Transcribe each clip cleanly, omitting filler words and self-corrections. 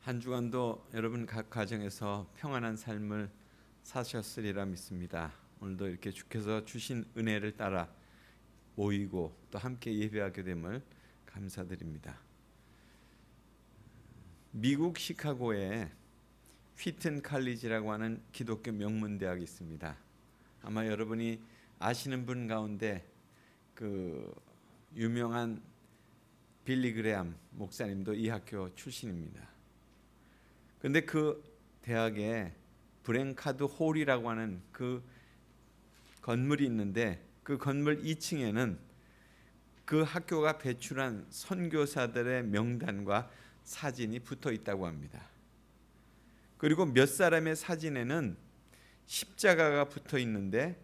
한 주간도 여러분 각 가정에서 평안한 삶을 사셨으리라 믿습니다. 오늘도 이렇게 주께서 주신 은혜를 따라 모이고 또 함께 예배하게 됨을 감사드립니다. 미국 시카고에 휘튼 칼리지라고 하는 기독교 명문 대학이 있습니다. 아마 여러분이 아시는 분 가운데 그 유명한 빌리 그레암 목사님도 이 학교 출신입니다. 그런데 그 대학에 브랭카드 홀이라고 하는 그 건물이 있는데 그 건물 2층에는 그 학교가 배출한 선교사들의 명단과 사진이 붙어 있다고 합니다. 그리고 몇 사람의 사진에는 십자가가 붙어 있는데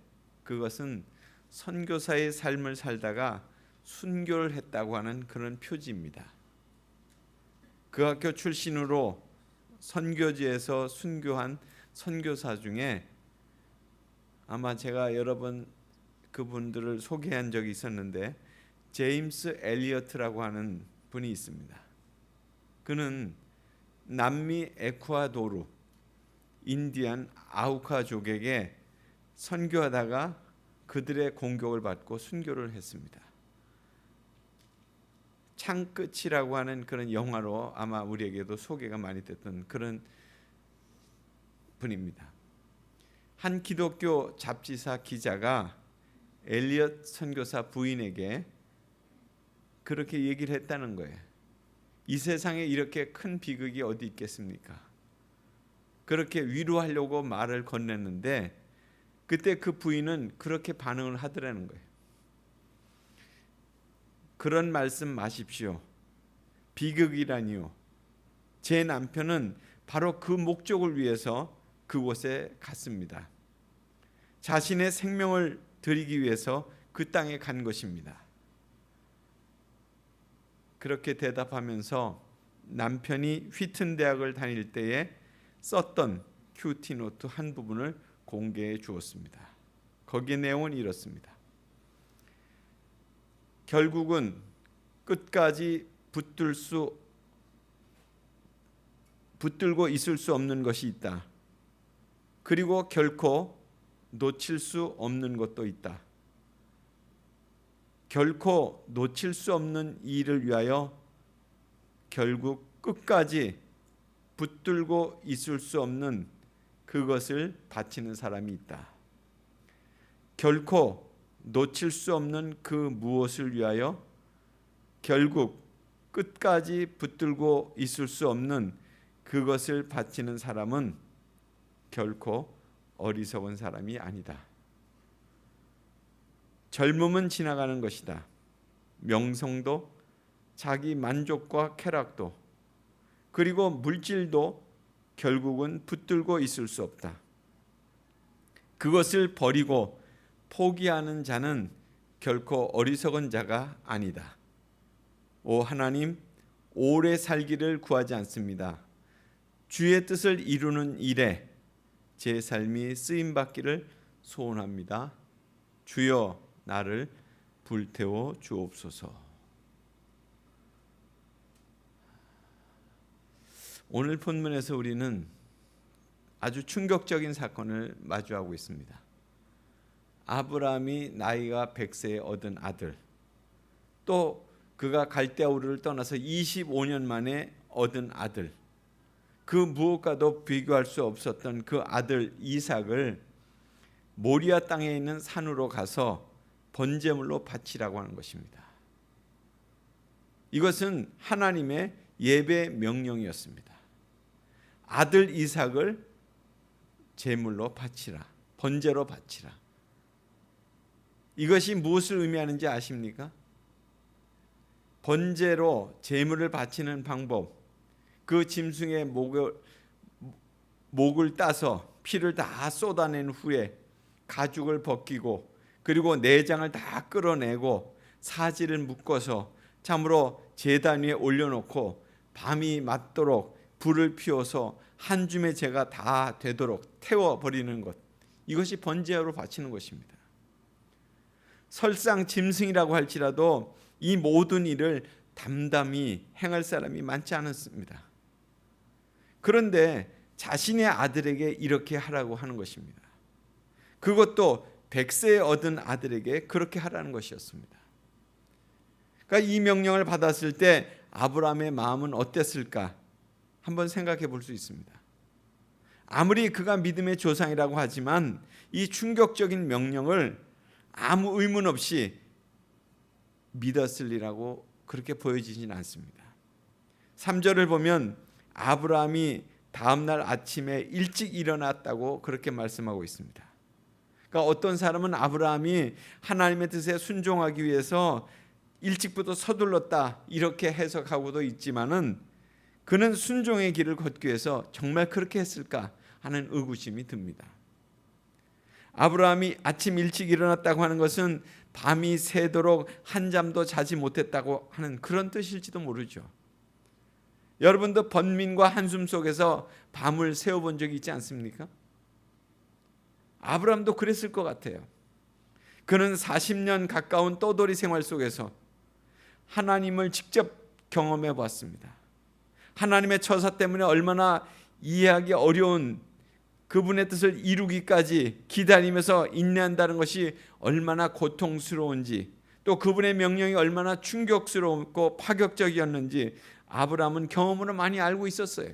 그것은 선교사의 삶을 살다가 순교를 했다고 하는 그런 표지입니다. 그 학교 출신으로 선교지에서 순교한 선교사 중에 아마 제가 여러 번 그분들을 소개한 적이 있었는데 제임스 엘리어트라고 하는 분이 있습니다. 그는 남미 에콰도르 인디안 아우카족에게 선교하다가 그들의 공격을 받고 순교를 했습니다. 창끝이라고 하는 그런 영화로 아마 우리에게도 소개가 많이 됐던 그런 분입니다. 한 기독교 잡지사 기자가 엘리엇 선교사 부인에게 그렇게 얘기를 했다는 거예요. 이 세상에 이렇게 큰 비극이 어디 있겠습니까? 그렇게 위로하려고 말을 건넸는데 그때 그 부인은 그렇게 반응을 하더라는 거예요. 그런 말씀 마십시오. 비극이라니요. 제 남편은 바로 그 목적을 위해서 그곳에 갔습니다. 자신의 생명을 드리기 위해서 그 땅에 간 것입니다. 그렇게 대답하면서 남편이 휘튼 대학을 다닐 때에 썼던 큐티 노트 한 부분을 공개해 주었습니다. 거기에 내용은 이렇습니다. 결국은 끝까지 붙들고 있을 수 없는 것이 있다. 그리고 결코 놓칠 수 없는 것도 있다. 결코 놓칠 수 없는 일을 위하여 결국 끝까지 붙들고 있을 수 없는 그것을 바치는 사람이 있다. 결코 놓칠 수 없는 그 무엇을 위하여 결국 끝까지 붙들고 있을 수 없는 그것을 바치는 사람은 결코 어리석은 사람이 아니다. 젊음은 지나가는 것이다. 명성도 자기 만족과 쾌락도 그리고 물질도 결국은 붙들고 있을 수 없다. 그것을 버리고 포기하는 자는 결코 어리석은 자가 아니다. 오 하나님, 오래 살기를 구하지 않습니다. 주의 뜻을 이루는 일에 제 삶이 쓰임받기를 소원합니다. 주여 나를 불태워 주옵소서. 오늘 본문에서 우리는 아주 충격적인 사건을 마주하고 있습니다. 아브라함이 나이가 100세에 얻은 아들, 또 그가 갈대아우르를 떠나서 25년 만에 얻은 아들, 그 무엇과도 비교할 수 없었던 그 아들 이삭을 모리아 땅에 있는 산으로 가서 번제물로 바치라고 하는 것입니다. 이것은 하나님의 예배 명령이었습니다. 아들 이삭을 제물로 바치라, 번제로 바치라. 이것이 무엇을 의미하는지 아십니까? 번제로 제물을 바치는 방법, 그 짐승의 목을 따서 피를 다 쏟아낸 후에 가죽을 벗기고 그리고 내장을 다 끌어내고 사지를 묶어서 참으로 제단 위에 올려놓고 밤이 맞도록 불을 피워서 한 줌의 재가 다 되도록 태워버리는 것, 이것이 번제로 바치는 것입니다. 설상 짐승이라고 할지라도 이 모든 일을 담담히 행할 사람이 많지 않았습니다. 그런데 자신의 아들에게 이렇게 하라고 하는 것입니다. 그것도 100세 얻은 아들에게 그렇게 하라는 것이었습니다. 그러니까 이 명령을 받았을 때 아브라함의 마음은 어땠을까? 한번 생각해 볼 수 있습니다. 아무리 그가 믿음의 조상이라고 하지만 이 충격적인 명령을 아무 의문 없이 믿었으리라고 그렇게 보여지진 않습니다. 3절을 보면 아브라함이 다음날 아침에 일찍 일어났다고 그렇게 말씀하고 있습니다. 그러니까 어떤 사람은 아브라함이 하나님의 뜻에 순종하기 위해서 일찍부터 서둘렀다 이렇게 해석하고도 있지만은 그는 순종의 길을 걷기 위해서 정말 그렇게 했을까 하는 의구심이 듭니다. 아브라함이 아침 일찍 일어났다고 하는 것은 밤이 새도록 한잠도 자지 못했다고 하는 그런 뜻일지도 모르죠. 여러분도 번민과 한숨 속에서 밤을 새워본 적이 있지 않습니까? 아브라함도 그랬을 것 같아요. 그는 40년 가까운 떠돌이 생활 속에서 하나님을 직접 경험해 보았습니다. 하나님의 처사 때문에 얼마나 이해하기 어려운 그분의 뜻을 이루기까지 기다리면서 인내한다는 것이 얼마나 고통스러운지, 또 그분의 명령이 얼마나 충격스럽고 파격적이었는지 아브라함은 경험으로 많이 알고 있었어요.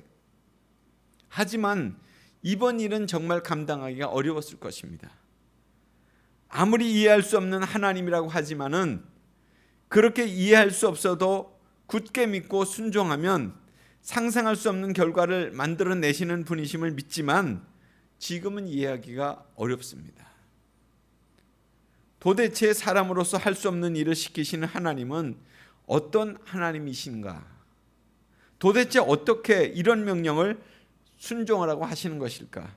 하지만 이번 일은 정말 감당하기가 어려웠을 것입니다. 아무리 이해할 수 없는 하나님이라고 하지만은 그렇게 이해할 수 없어도 굳게 믿고 순종하면 상상할 수 없는 결과를 만들어내시는 분이심을 믿지만 지금은 이해하기가 어렵습니다. 도대체 사람으로서 할 수 없는 일을 시키시는 하나님은 어떤 하나님이신가? 도대체 어떻게 이런 명령을 순종하라고 하시는 것일까?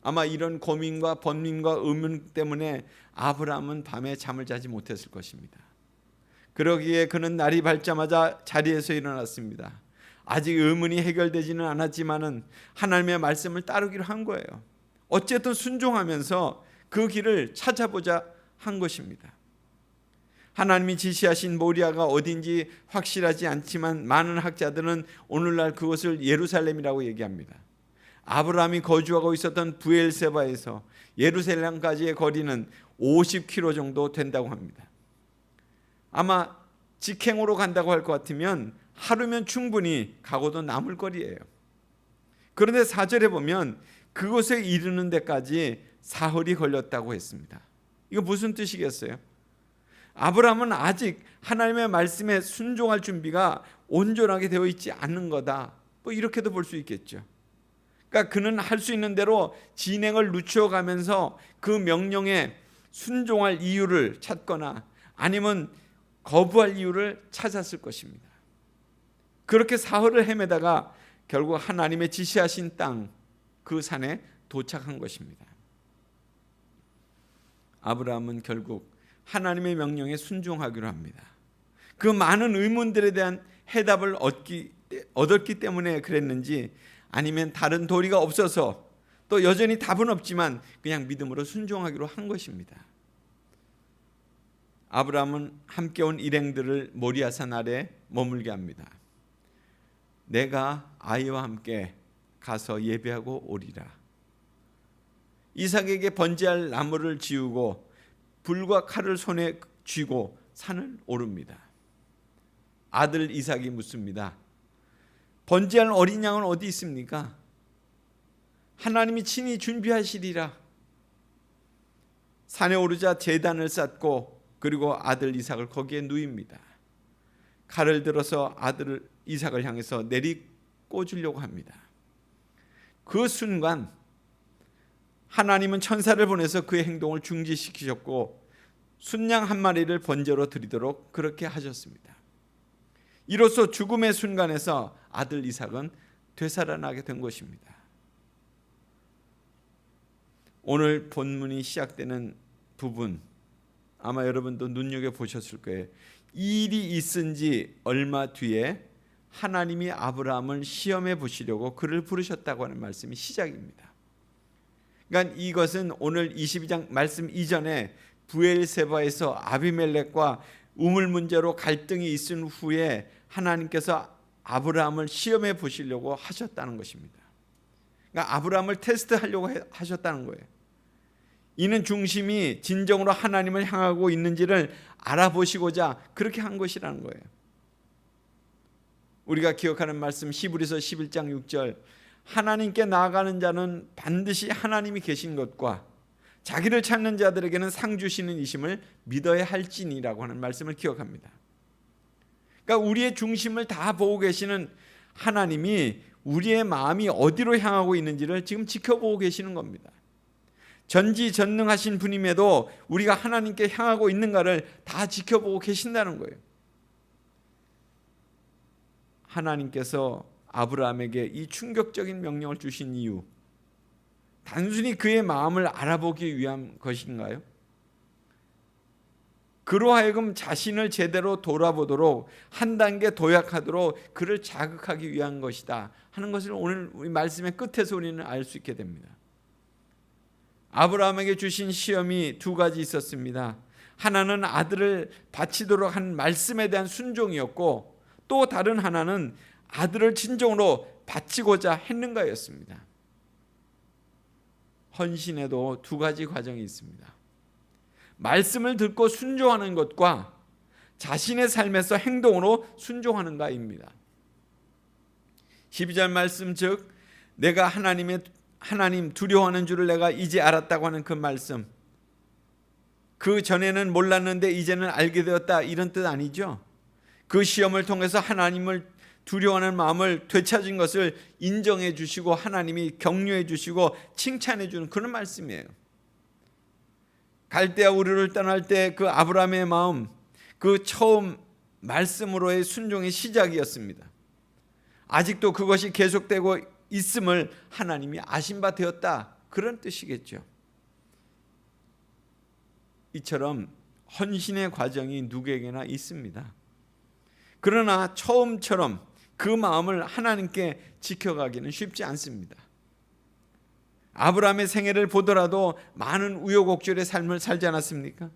아마 이런 고민과 번민과 의문 때문에 아브라함은 밤에 잠을 자지 못했을 것입니다. 그러기에 그는 날이 밝자마자 자리에서 일어났습니다. 아직 의문이 해결되지는 않았지만은 하나님의 말씀을 따르기로 한 거예요. 어쨌든 순종하면서 그 길을 찾아보자 한 것입니다. 하나님이 지시하신 모리아가 어딘지 확실하지 않지만 많은 학자들은 오늘날 그것을 예루살렘이라고 얘기합니다. 아브라함이 거주하고 있었던 브엘세바에서 예루살렘까지의 거리는 50km 정도 된다고 합니다. 아마 직행으로 간다고 할 것 같으면 하루면 충분히 가고도 남을 거리예요. 그런데 4절에 보면 그곳에 이르는 데까지 사흘이 걸렸다고 했습니다. 이거 무슨 뜻이겠어요? 아브라함은 아직 하나님의 말씀에 순종할 준비가 온전하게 되어 있지 않는 거다. 뭐 이렇게도 볼 수 있겠죠. 그러니까 그는 할 수 있는 대로 진행을 늦추어 가면서 그 명령에 순종할 이유를 찾거나 아니면 거부할 이유를 찾았을 것입니다. 그렇게 사흘을 헤매다가 결국 하나님의 지시하신 땅, 그 산에 도착한 것입니다. 아브라함은 결국 하나님의 명령에 순종하기로 합니다. 그 많은 의문들에 대한 해답을 얻었기 때문에 그랬는지 아니면 다른 도리가 없어서 또 여전히 답은 없지만 그냥 믿음으로 순종하기로 한 것입니다. 아브라함은 함께 온 일행들을 모리아산 아래 머물게 합니다. 내가 아이와 함께 가서 예배하고 오리라. 이삭에게 번제할 나무를 지우고 불과 칼을 손에 쥐고 산을 오릅니다. 아들 이삭이 묻습니다. 번제할 어린 양은 어디 있습니까? 하나님이 친히 준비하시리라. 산에 오르자 제단을 쌓고 그리고 아들 이삭을 거기에 누입니다. 칼을 들어서 아들 이삭을 향해서 내리 꽂으려고 합니다. 그 순간 하나님은 천사를 보내서 그의 행동을 중지시키셨고 순양 한 마리를 번제로 드리도록 그렇게 하셨습니다. 이로써 죽음의 순간에서 아들 이삭은 되살아나게 된 것입니다. 오늘 본문이 시작되는 부분 아마 여러분도 눈여겨보셨을 거예요. 이 일이 있은 지 얼마 뒤에 하나님이 아브라함을 시험해 보시려고 그를 부르셨다고 하는 말씀이 시작입니다. 그러니까 이것은 오늘 22장 말씀 이전에 부엘세바에서 아비멜렉과 우물 문제로 갈등이 있은 후에 하나님께서 아브라함을 시험해 보시려고 하셨다는 것입니다. 그러니까 아브라함을 테스트하려고 하셨다는 거예요. 이는 중심이 진정으로 하나님을 향하고 있는지를 알아보시고자 그렇게 한 것이라는 거예요. 우리가 기억하는 말씀 히브리서 11장 6절, 하나님께 나아가는 자는 반드시 하나님이 계신 것과 자기를 찾는 자들에게는 상 주시는 이심을 믿어야 할지니라고 하는 말씀을 기억합니다. 그러니까 우리의 중심을 다 보고 계시는 하나님이 우리의 마음이 어디로 향하고 있는지를 지금 지켜보고 계시는 겁니다. 전지전능하신 분임에도 우리가 하나님께 향하고 있는가를 다 지켜보고 계신다는 거예요. 하나님께서 아브라함에게 이 충격적인 명령을 주신 이유, 단순히 그의 마음을 알아보기 위한 것인가요? 그로 하여금 자신을 제대로 돌아보도록 한 단계 도약하도록 그를 자극하기 위한 것이다 하는 것을 오늘 우리 말씀의 끝에서 우리는 알 수 있게 됩니다. 아브라함에게 주신 시험이 두 가지 있었습니다. 하나는 아들을 바치도록 한 말씀에 대한 순종이었고, 또 다른 하나는 아들을 진정으로 바치고자 했는가였습니다. 헌신에도 두 가지 과정이 있습니다. 말씀을 듣고 순종하는 것과 자신의 삶에서 행동으로 순종하는가입니다. 12절 말씀, 즉 내가 하나님 두려워하는 줄을 내가 이제 알았다고 하는 그 말씀, 그 전에는 몰랐는데 이제는 알게 되었다, 이런 뜻 아니죠. 그 시험을 통해서 하나님을 두려워하는 마음을 되찾은 것을 인정해 주시고 하나님이 격려해 주시고 칭찬해 주는 그런 말씀이에요. 갈대아 우르를 떠날 때 그 아브라함의 마음, 그 처음 말씀으로의 순종의 시작이었습니다. 아직도 그것이 계속되고 있음을 하나님이 아신 바 되었다, 그런 뜻이겠죠. 이처럼 헌신의 과정이 누구에게나 있습니다. 그러나 처음처럼 그 마음을 하나님께 지켜가기는 쉽지 않습니다. 아브라함의 생애를 보더라도 많은 우여곡절의 삶을 살지 않았습니까?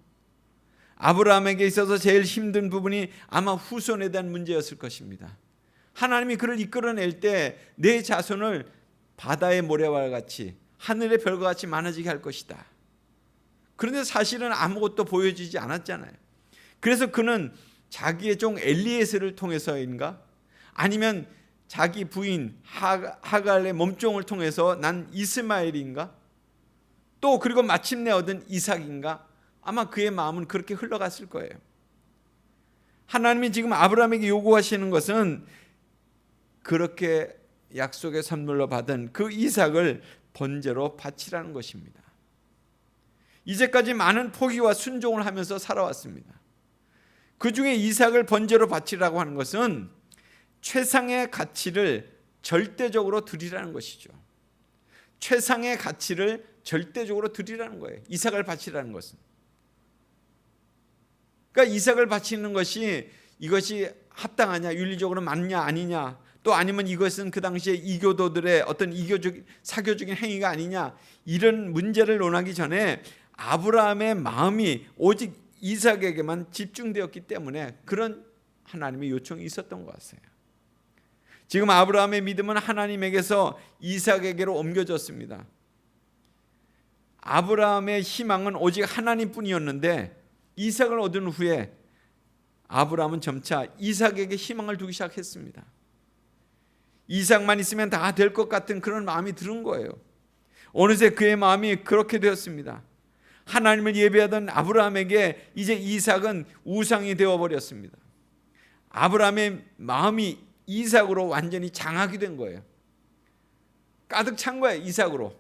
아브라함에게 있어서 제일 힘든 부분이 아마 후손에 대한 문제였을 것입니다. 하나님이 그를 이끌어낼 때 내 자손을 바다의 모래와 같이 하늘의 별과 같이 많아지게 할 것이다. 그런데 사실은 아무것도 보여지지 않았잖아요. 그래서 그는 자기의 종 엘리에셀을 통해서인가, 아니면 자기 부인 하갈의 몸종을 통해서 난 이스마엘인가, 또 그리고 마침내 얻은 이삭인가, 아마 그의 마음은 그렇게 흘러갔을 거예요. 하나님이 지금 아브라함에게 요구하시는 것은 그렇게 약속의 선물로 받은 그 이삭을 번제로 바치라는 것입니다. 이제까지 많은 포기와 순종을 하면서 살아왔습니다. 그 중에 이삭을 번제로 바치라고 하는 것은 최상의 가치를 절대적으로 드리라는 것이죠. 최상의 가치를 절대적으로 드리라는 거예요. 이삭을 바치라는 것은. 그러니까 이삭을 바치는 것이 이것이 합당하냐, 윤리적으로 맞냐 아니냐, 또 아니면 이것은 그 당시에 이교도들의 어떤 사교적인 행위가 아니냐, 이런 문제를 논하기 전에 아브라함의 마음이 오직 이삭에게만 집중되었기 때문에 그런 하나님의 요청이 있었던 것 같아요. 지금 아브라함의 믿음은 하나님에게서 이삭에게로 옮겨졌습니다. 아브라함의 희망은 오직 하나님뿐이었는데 이삭을 얻은 후에 아브라함은 점차 이삭에게 희망을 두기 시작했습니다. 이삭만 있으면 다 될 것 같은 그런 마음이 드는 거예요. 어느새 그의 마음이 그렇게 되었습니다. 하나님을 예배하던 아브라함에게 이제 이삭은 우상이 되어버렸습니다. 아브라함의 마음이 이삭으로 완전히 장악이 된 거예요. 가득 찬 거예요. 이삭으로.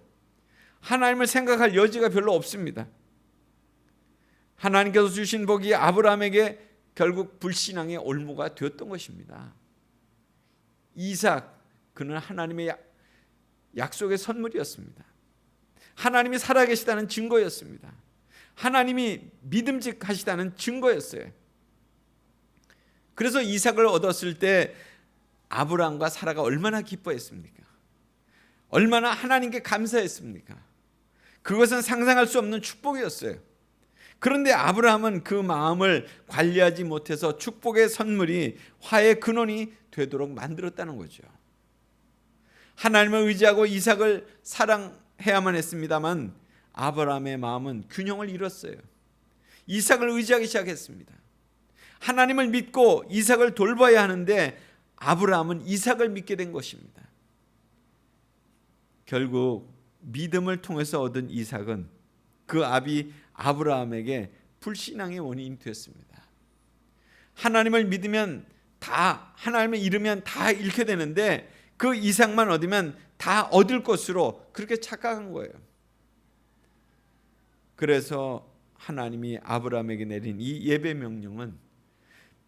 하나님을 생각할 여지가 별로 없습니다. 하나님께서 주신 복이 아브라함에게 결국 불신앙의 올무가 되었던 것입니다. 이삭, 그는 하나님의 약속의 선물이었습니다. 하나님이 살아계시다는 증거였습니다. 하나님이 믿음직하시다는 증거였어요. 그래서 이삭을 얻었을 때 아브라함과 사라가 얼마나 기뻐했습니까? 얼마나 하나님께 감사했습니까? 그것은 상상할 수 없는 축복이었어요. 그런데 아브라함은 그 마음을 관리하지 못해서 축복의 선물이 화해의 근원이 되도록 만들었다는 거죠. 하나님을 의지하고 이삭을 사랑해야만 했습니다만 아브라함의 마음은 균형을 잃었어요. 이삭을 의지하기 시작했습니다. 하나님을 믿고 이삭을 돌봐야 하는데 아브라함은 이삭을 믿게 된 것입니다. 결국 믿음을 통해서 얻은 이삭은 그 아비 아브라함에게 불신앙의 원인이 되었습니다. 하나님을 믿으면 다, 하나님을 잃으면 다 잃게 되는데 그 이삭만 얻으면 다 얻을 것으로 그렇게 착각한 거예요. 그래서 하나님이 아브라함에게 내린 이 예배 명령은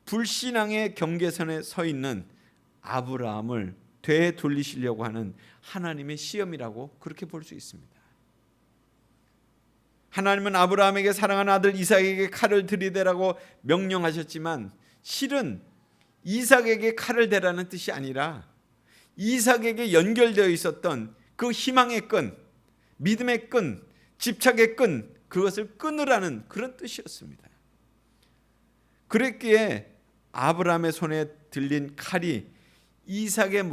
불신앙의 경계선에 서 있는 아브라함을 되돌리시려고 하는 하나님의 시험이라고 그렇게 볼 수 있습니다. 하나님은 아브라함에게 사랑하는 아들 이삭에게 칼을 들이대라고 명령하셨지만 실은 이삭에게 칼을 대라는 뜻이 아니라 이삭에게 연결되어 있었던 그 희망의 끈, 믿음의 끈, 집착의 끈, 그것을 끊으라는 그런 뜻이었습니다. 그랬기에 아브라함의 손에 들린 칼이 이삭의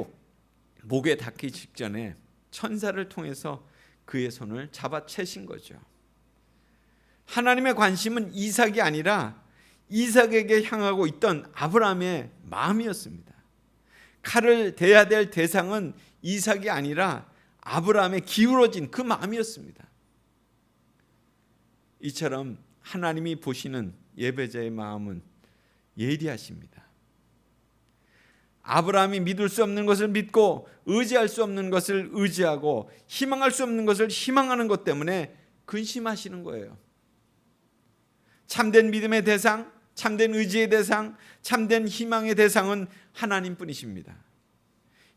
목에 닿기 직전에 천사를 통해서 그의 손을 잡아채신 거죠. 하나님의 관심은 이삭이 아니라 이삭에게 향하고 있던 아브라함의 마음이었습니다. 칼을 대야 될 대상은 이삭이 아니라 아브라함의 기울어진 그 마음이었습니다. 이처럼 하나님이 보시는 예배자의 마음은 예리하십니다. 아브라함이 믿을 수 없는 것을 믿고 의지할 수 없는 것을 의지하고 희망할 수 없는 것을 희망하는 것 때문에 근심하시는 거예요. 참된 믿음의 대상, 참된 의지의 대상, 참된 희망의 대상은 하나님뿐이십니다.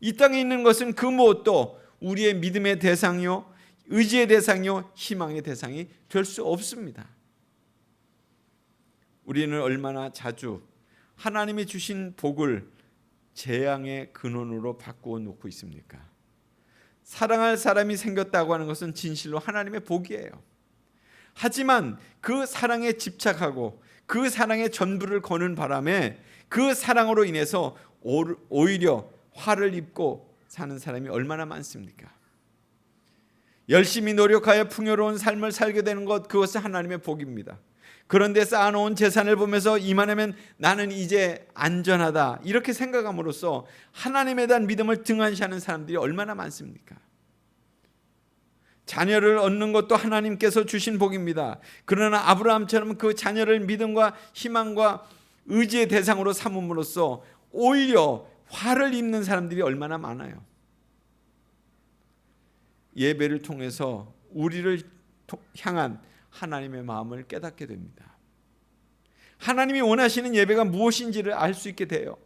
이 땅에 있는 것은 그 무엇도 우리의 믿음의 대상이요, 의지의 대상이요, 희망의 대상이 될 수 없습니다. 우리는 얼마나 자주 하나님이 주신 복을 재앙의 근원으로 바꾸어 놓고 있습니까? 사랑할 사람이 생겼다고 하는 것은 진실로 하나님의 복이에요. 하지만 그 사랑에 집착하고 그 사랑의 전부를 거는 바람에 그 사랑으로 인해서 오히려 화를 입고 사는 사람이 얼마나 많습니까? 열심히 노력하여 풍요로운 삶을 살게 되는 것, 그것은 하나님의 복입니다. 그런데 쌓아놓은 재산을 보면서 이만하면 나는 이제 안전하다 이렇게 생각함으로써 하나님에 대한 믿음을 등한시하는 사람들이 얼마나 많습니까? 자녀를 얻는 것도 하나님께서 주신 복입니다. 그러나 아브라함처럼 그 자녀를 믿음과 희망과 의지의 대상으로 삼음으로써 오히려 화를 입는 사람들이 얼마나 많아요. 예배를 통해서 우리를 향한 하나님의 마음을 깨닫게 됩니다. 하나님이 원하시는 예배가 무엇인지를 알 수 있게 돼요.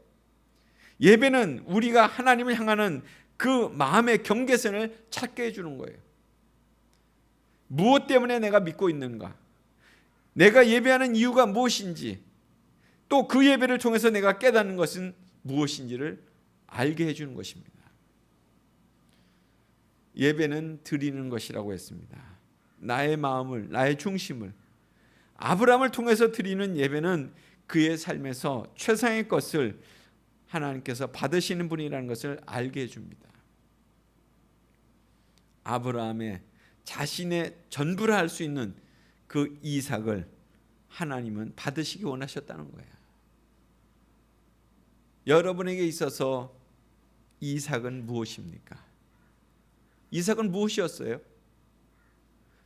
예배는 우리가 하나님을 향하는 그 마음의 경계선을 찾게 해주는 거예요. 무엇 때문에 내가 믿고 있는가? 내가 예배하는 이유가 무엇인지, 또 그 예배를 통해서 내가 깨닫는 것은 무엇인지를 알게 해주는 것입니다. 예배는 드리는 것이라고 했습니다. 나의 마음을, 나의 중심을, 아브라함을 통해서 드리는 예배는 그의 삶에서 최상의 것을 하나님께서 받으시는 분이라는 것을 알게 해줍니다. 아브라함의 자신의 전부를 할 수 있는 그 이삭을 하나님은 받으시기 원하셨다는 거예요. 여러분에게 있어서 이삭은 무엇입니까? 이삭은 무엇이었어요?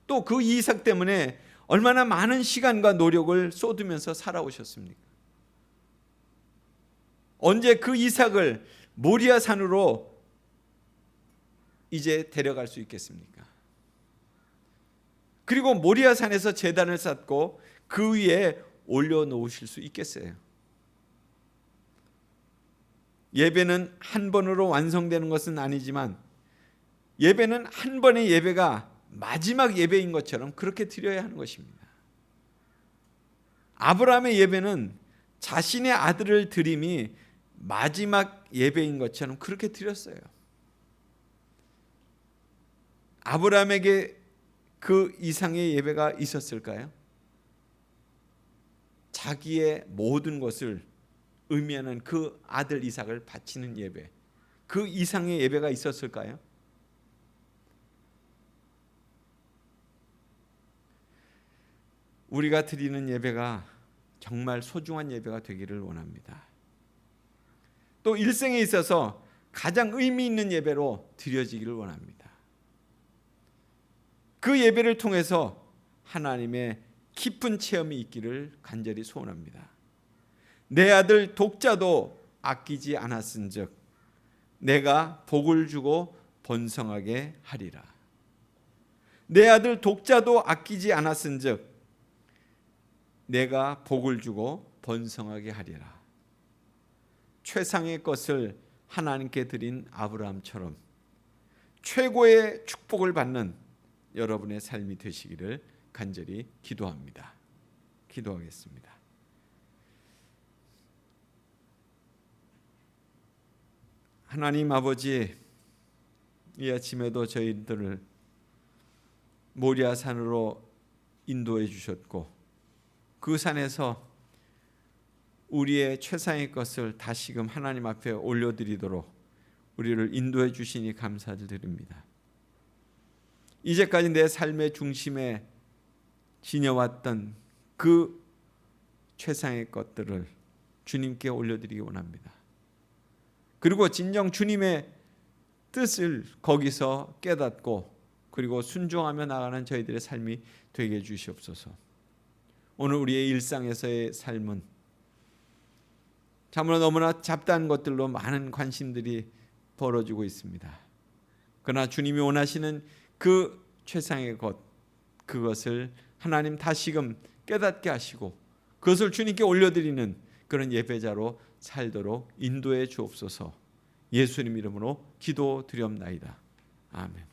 또 그 이삭 때문에 얼마나 많은 시간과 노력을 쏟으면서 살아오셨습니까? 언제 그 이삭을 모리아 산으로 이제 데려갈 수 있겠습니까? 그리고 모리아 산에서 제단을 쌓고 그 위에 올려놓으실 수 있겠어요? 예배는 한 번으로 완성되는 것은 아니지만 예배는 한 번의 예배가 마지막 예배인 것처럼 그렇게 드려야 하는 것입니다. 아브라함의 예배는 자신의 아들을 드림이 마지막 예배인 것처럼 그렇게 드렸어요. 아브라함에게 그 이상의 예배가 있었을까요? 자기의 모든 것을 의미하는 그 아들 이삭을 바치는 예배, 그 이상의 예배가 있었을까요? 우리가 드리는 예배가 정말 소중한 예배가 되기를 원합니다. 또 일생에 있어서 가장 의미 있는 예배로 드려지기를 원합니다. 그 예배를 통해서 하나님의 깊은 체험이 있기를 간절히 소원합니다. 내 아들 독자도 아끼지 않았은즉 내가 복을 주고 번성하게 하리라. 내 아들 독자도 아끼지 않았은즉 내가 복을 주고 번성하게 하리라. 최상의 것을 하나님께 드린 아브라함처럼 최고의 축복을 받는 여러분의 삶이 되시기를 간절히 기도합니다. 기도하겠습니다. 하나님 아버지, 이 아침에도 저희들을 모리아 산으로 인도해 주셨고 그 산에서 우리의 최상의 것을 다시금 하나님 앞에 올려드리도록 우리를 인도해 주시니 감사드립니다. 이제까지 내 삶의 중심에 지녀왔던 그 최상의 것들을 주님께 올려드리기 원합니다. 그리고 진정 주님의 뜻을 거기서 깨닫고 그리고 순종하며 나가는 저희들의 삶이 되게 해 주시옵소서. 오늘 우리의 일상에서의 삶은 참으로 너무나 잡다한 것들로 많은 관심들이 벌어지고 있습니다. 그러나 주님이 원하시는 그 최상의 것, 그것을 하나님 다시금 깨닫게 하시고 그것을 주님께 올려드리는 그런 예배자로 살도록 인도해 주옵소서. 예수님 이름으로 기도드리옵나이다. 아멘.